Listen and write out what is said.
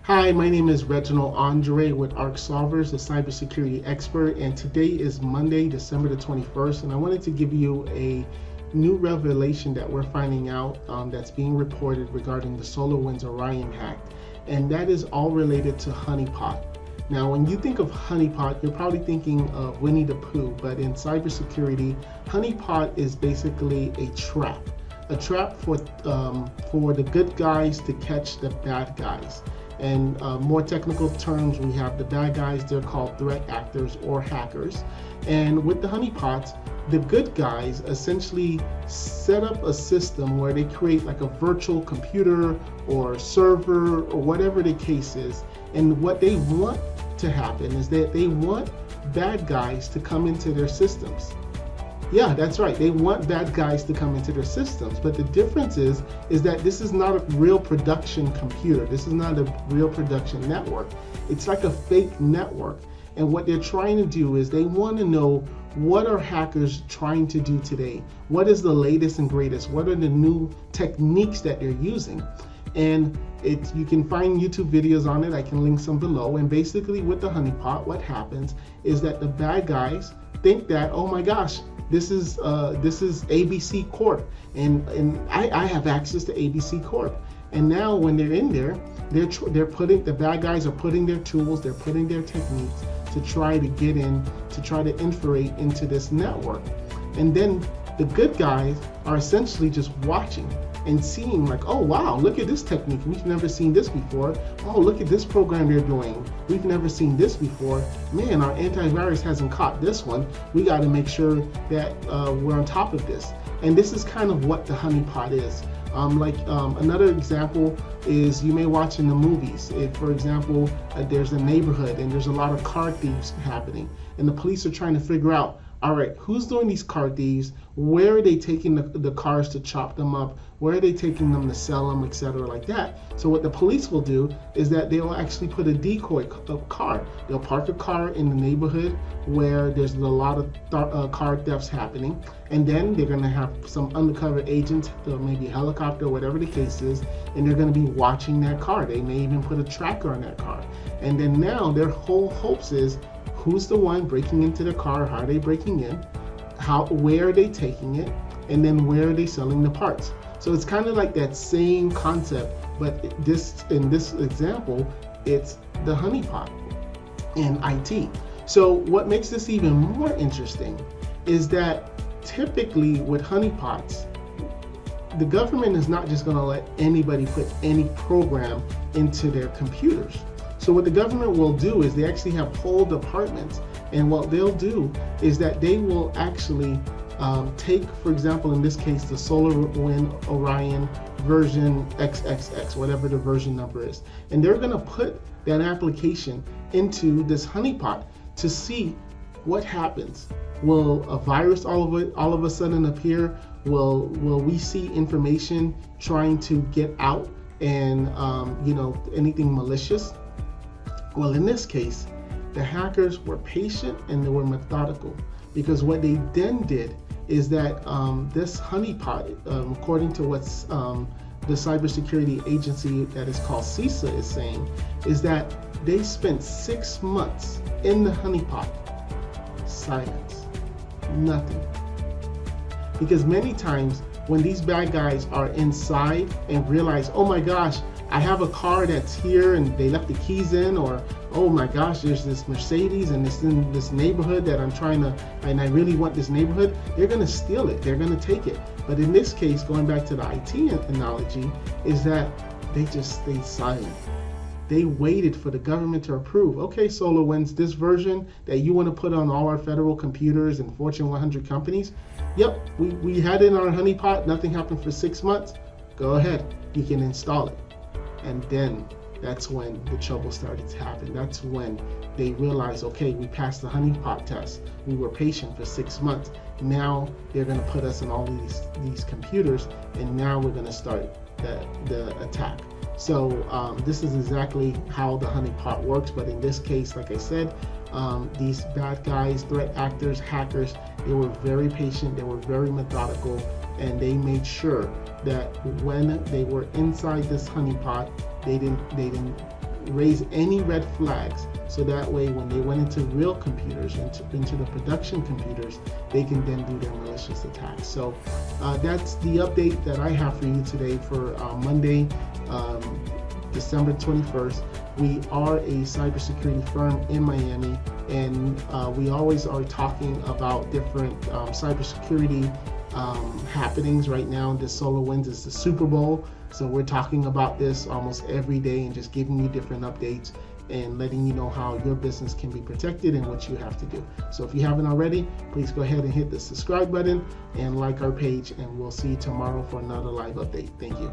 Hi, my name is Reginald Andre with ARC Solvers, a cybersecurity expert, and today is Monday, December the 21st, and I wanted to give you a new revelation that we're finding out that's being reported regarding the Solar Winds Orion hack, and that is all related to honeypot. Now, when you think of honeypot, you're probably thinking of Winnie the Pooh, but in cybersecurity, honeypot is basically a trap for the good guys to catch the bad guys. And more technical terms, we have the bad guys, they're called threat actors or hackers. And with the honeypots, the good guys essentially set up a system where they create like a virtual computer or server or whatever the case is. And what they want to happen is that they want bad guys to come into their systems. Yeah, that's right. They want bad guys to come into their systems. But the difference is that this is not a real production computer. This is not a real production network. It's like a fake network. And what they're trying to do is they want to know, what are hackers trying to do today? What is the latest and greatest? What are the new techniques that they're using? And you can find YouTube videos on it. I can link some below. And basically with the honeypot, what happens is that the bad guys think that, oh my gosh, this is ABC Corp, and I have access to ABC Corp. And now when they're in there, the bad guys are putting their tools, they're putting their techniques to try to get in, to try to infiltrate into this network. And then the good guys are essentially just watching and seeing like, oh wow, look at this technique, we've never seen this before. Oh, look at this program they're doing, we've never seen this before. Man, our antivirus hasn't caught this one. We got to make sure that we're on top of this. And this is kind of what the honeypot is. Another example is, you may watch in the movies. If, for example, there's a neighborhood and there's a lot of car thieves happening, and the police are trying to figure out, all right, who's doing these car thieves? Where are they taking the cars to chop them up? Where are they taking them to sell them, etc., like that? So what the police will do is that they'll actually put a decoy car. They'll park a car in the neighborhood where there's a lot of car thefts happening, and then they're going to have some undercover agents, maybe a helicopter, whatever the case is, and they're going to be watching that car. They may even put a tracker on that car. And then now their whole hopes is, who's the one breaking into the car? How are they breaking in? Where are they taking it? And then where are they selling the parts? So it's kind of like that same concept, but in this example, it's the honeypot in IT. So what makes this even more interesting is that typically with honeypots, the government is not just going to let anybody put any program into their computers. So what the government will do is they actually have whole departments, and what they'll do is that they will actually take, for example, in this case, the Solar Wind Orion version XXX, whatever the version number is, and they're going to put that application into this honeypot to see what happens. Will a virus all of a sudden appear? Will we see information trying to get out, and anything malicious? Well, in this case, the hackers were patient and they were methodical, because what they then did is that this honeypot, according to what's the cybersecurity agency that is called CISA is saying, is that they spent 6 months in the honeypot. Silence, nothing. Because many times when these bad guys are inside and realize, oh my gosh, I have a car that's here and they left the keys in, or oh my gosh, there's this Mercedes and it's in this neighborhood that and I really want this neighborhood, they're gonna steal it, they're gonna take it. But in this case, going back to the IT analogy, is that they just stayed silent. They waited for the government to approve. Okay, SolarWinds, this version that you want to put on all our federal computers and Fortune 100 companies, yep, we had it in our honeypot, nothing happened for 6 months. Go ahead, you can install it. And then that's when the trouble started to happen. That's when they realized, okay, we passed the honeypot test. We were patient for 6 months. Now they're going to put us in all these computers, and now we're going to start the attack. So this is exactly how the honeypot works. But in this case, like I said, these bad guys, threat actors, hackers, they were very patient, they were very methodical, and they made sure that when they were inside this honeypot, they didn't raise any red flags, so that way when they went into real computers, into the production computers, they can then do their malicious attacks. So that's the update that I have for you today for Monday, December 21st. We are a cybersecurity firm in Miami, and we always are talking about different cybersecurity happenings. Right now, the Solar Winds is the Super Bowl, so we're talking about this almost every day and just giving you different updates and letting you know how your business can be protected and what you have to do. So if you haven't already, please go ahead and hit the subscribe button and like our page, and we'll see you tomorrow for another live update. Thank you.